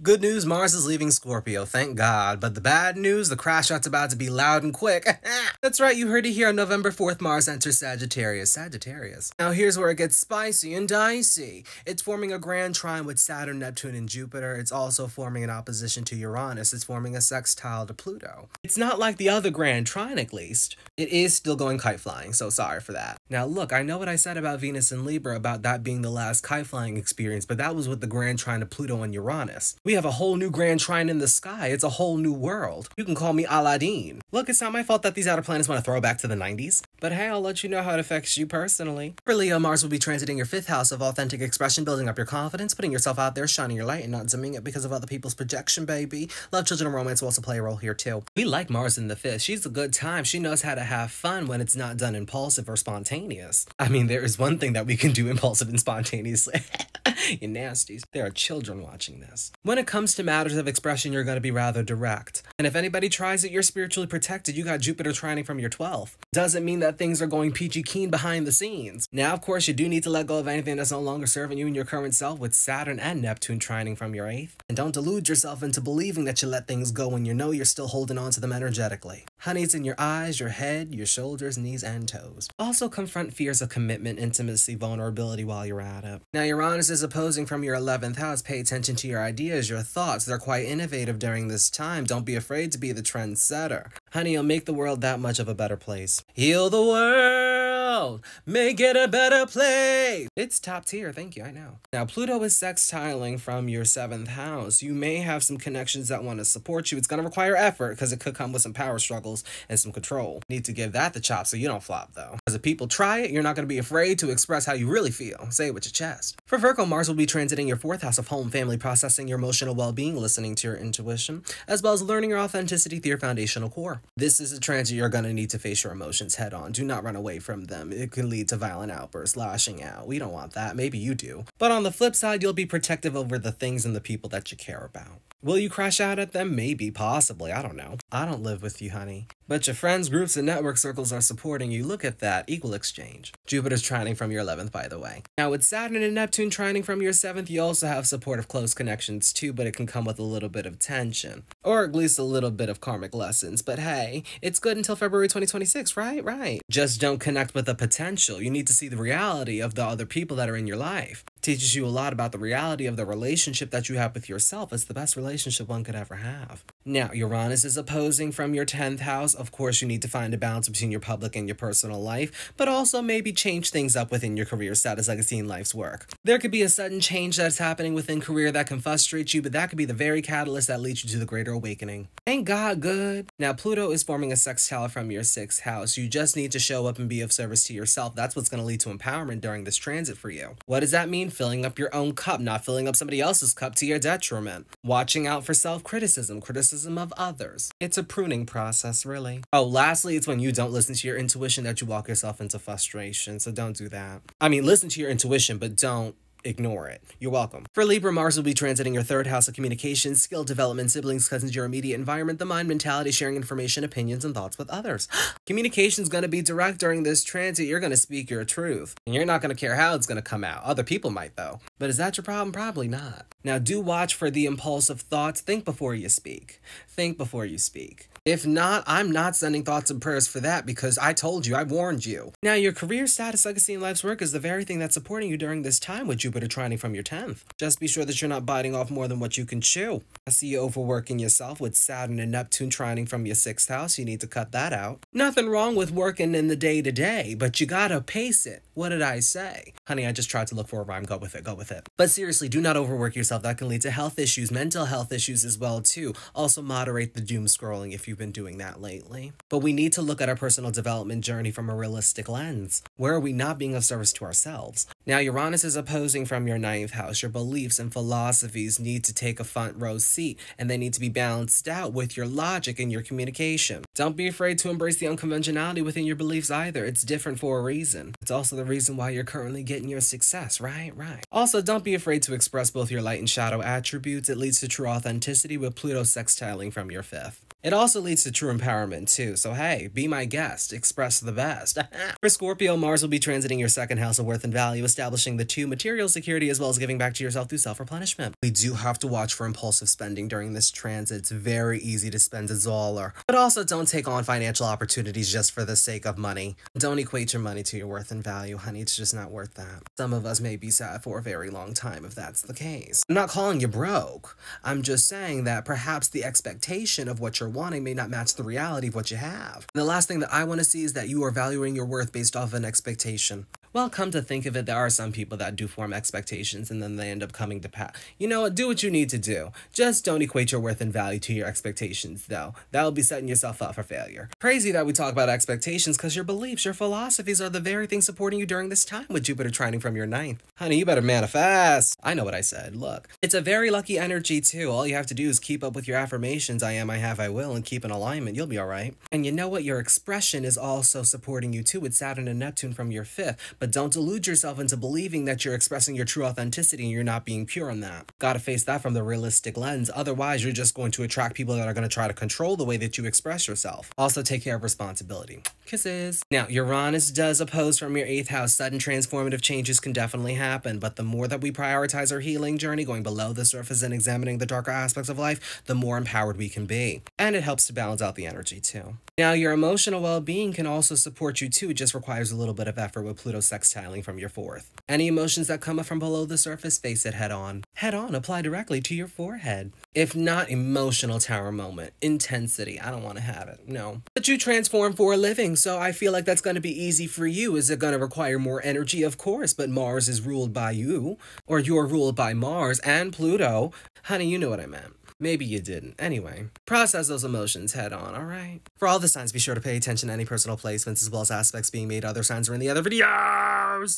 Good news, Mars is leaving Scorpio, thank God. But the bad news, the crash out's about to be loud and quick. That's right, you heard it here on November 4th, Mars enters Sagittarius. Now here's where it gets spicy and dicey. It's forming a grand trine with Saturn, Neptune, and Jupiter. It's also forming an opposition to Uranus. It's forming a sextile to Pluto. It's not like the other grand trine, at least. It is still going kite flying, so sorry for that. Now look, I know what I said about Venus and Libra about that being the last kite flying experience, but that was with the grand trine of Pluto and Uranus. We have a whole new grand trine in the sky. It's a whole new world. You can call me Aladdin. Look, it's not my fault that these outer planets want to throw back to the 90s. But hey, I'll let you know how it affects you personally. For Leo, Mars will be transiting your 5th house of authentic expression, building up your confidence, putting yourself out there, shining your light, and not dimming it because of other people's projection, baby. Love, children, and romance will also play a role here too. We like Mars in the 5th. She's a good time. She knows how to have fun when it's not done impulsive or spontaneous. I mean, there is one thing that we can do impulsive and spontaneously. You nasties. There are children watching this. When it comes to matters of expression, you're going to be rather direct. And if anybody tries it, you're spiritually protected. You got Jupiter trining from your 12th. Doesn't mean that things are going peachy keen behind the scenes. Now, of course, you do need to let go of anything that's no longer serving you and your current self with Saturn and Neptune trining from your 8th. And don't delude yourself into believing that you let things go when you know you're still holding on to them energetically. Honey, it's in your eyes, your head, your shoulders, knees, and toes. Also confront fears of commitment, intimacy, vulnerability while you're at it. Now, Uranus is opposing from your 11th house. Pay attention to your ideas, your thoughts. They're quite innovative during this time. Don't be afraid to be the trendsetter. Honey, you'll make the world that much of a better place. Heal the world! Make it a better place! It's top tier, thank you, I know. Now, Pluto is sextiling from your 7th house. You may have some connections that want to support you. It's going to require effort because it could come with some power struggles and some control. Need to give that the chop so you don't flop, though. Because if people try it, you're not going to be afraid to express how you really feel. Say it with your chest. For Virgo, Mars will be transiting your 4th house of home, family, processing your emotional well-being, listening to your intuition, as well as learning your authenticity through your foundational core. This is a transit you're going to need to face your emotions head on. Do not run away from them. It can lead to violent outbursts, lashing out. We don't want that. Maybe you do. But on the flip side, you'll be protective over the things and the people that you care about. Will you crash out at them? Maybe, possibly, I don't know. I don't live with you, honey. But your friends, groups, and network circles are supporting you. Look at that, equal exchange. Jupiter's trining from your 11th, by the way. Now, with Saturn and Neptune trining from your 7th, you also have support of close connections too, but it can come with a little bit of tension. Or at least a little bit of karmic lessons. But hey, it's good until February 2026, right? Right. Just don't connect with the potential. You need to see the reality of the other people that are in your life. Teaches you a lot about the reality of the relationship that you have with yourself. It's the best relationship one could ever have. Now, Uranus is opposing from your 10th house. Of course, you need to find a balance between your public and your personal life, but also maybe change things up within your career status, legacy, and life's work. There could be a sudden change that's happening within career that can frustrate you, but that could be the very catalyst that leads you to the greater awakening. Ain't God good? Now, Pluto is forming a sextile from your 6th house. You just need to show up and be of service to yourself. That's what's going to lead to empowerment during this transit for you. What does that mean? Filling up your own cup, not filling up somebody else's cup to your detriment. Watching out for self-criticism, criticism of others. It's a pruning process, really. Oh, lastly, it's when you don't listen to your intuition that you walk yourself into frustration, so don't do that. I mean, listen to your intuition, but don't ignore it. You're welcome. For Libra, Mars will be transiting your 3rd house of communication, skill development, siblings, cousins, your immediate environment, the mind, mentality, sharing information, opinions, and thoughts with others. Communication's going to be direct during this transit. You're going to speak your truth. And you're not going to care how it's going to come out. Other people might, though. But is that your problem? Probably not. Now, do watch for the impulsive thoughts. Think before you speak. Think before you speak. If not, I'm not sending thoughts and prayers for that because I told you, I warned you. Now, your career status, legacy, and life's work is the very thing that's supporting you during this time with Jupiter trining from your 10th. Just be sure that you're not biting off more than what you can chew. I see you overworking yourself with Saturn and Neptune trining from your 6th house. You need to cut that out. Nothing wrong with working in the day-to-day, but you gotta pace it. What did I say? Honey, I just tried to look for a rhyme. Go with it. Go with it. But seriously, do not overwork yourself. That can lead to health issues, mental health issues as well, too. Also, moderate the doom scrolling if you've been doing that lately. But we need to look at our personal development journey from a realistic lens. Where are we not being of service to ourselves? Now, Uranus is opposing from your 9th house. Your beliefs and philosophies need to take a front row seat, and they need to be balanced out with your logic and your communication. Don't be afraid to embrace the unconventionality within your beliefs either. It's different for a reason. It's also the reason why you're currently getting your success, right? Also, don't be afraid to express both your light and shadow attributes. It leads to true authenticity with Pluto sextiling from your 5th. It also leads to true empowerment too, so hey, be my guest, express the best. For Scorpio, Mars will be transiting your second house of worth and value, establishing the two material security as well as giving back to yourself through self-replenishment. We do have to watch for impulsive spending during this transit. It's very easy to spend a dollar, but also don't take on financial opportunities just for the sake of money. Don't equate your money to your worth and value, honey. It's just not worth that. Some of us may be sad for a very long time if that's the case. I'm not calling you broke. I'm just saying that perhaps the expectation of what you're wanting may not match the reality of what you have. And the last thing that I want to see is that you are valuing your worth based off an expectation. Well, come to think of it, there are some people that do form expectations and then they end up coming to pass. You know what? Do what you need to do. Just don't equate your worth and value to your expectations, though. That will be setting yourself up for failure. Crazy that we talk about expectations because your beliefs, your philosophies are the very things supporting you during this time with Jupiter trining from your ninth. Honey, you better manifest. I know what I said. Look, it's a very lucky energy, too. All you have to do is keep up with your affirmations, I am, I have, I will, and keep in alignment. You'll be all right. And you know what? Your expression is also supporting you, too, with Saturn and Neptune from your fifth. But don't delude yourself into believing that you're expressing your true authenticity and you're not being pure on that. Gotta face that from the realistic lens. Otherwise, you're just going to attract people that are going to try to control the way that you express yourself. Also, take care of responsibility. Kisses. Now, Uranus does oppose from your 8th house. Sudden transformative changes can definitely happen, but the more that we prioritize our healing journey, going below the surface and examining the darker aspects of life, the more empowered we can be. And it helps to balance out the energy, too. Now, your emotional well-being can also support you, too. It just requires a little bit of effort with Pluto sextiling from your 4th. Any emotions that come up from below the surface, face it head on. Head on, apply directly to your forehead. If not emotional tower moment, intensity, I don't want to have it, no. But you transform for a living, so I feel like that's going to be easy for you. Is it going to require more energy? Of course, but Mars is ruled by you, or you're ruled by Mars and Pluto. Honey, you know what I meant. Maybe you didn't. Anyway, process those emotions head on, alright? For all the signs, be sure to pay attention to any personal placements as well as aspects being made. Other signs are in the other videos!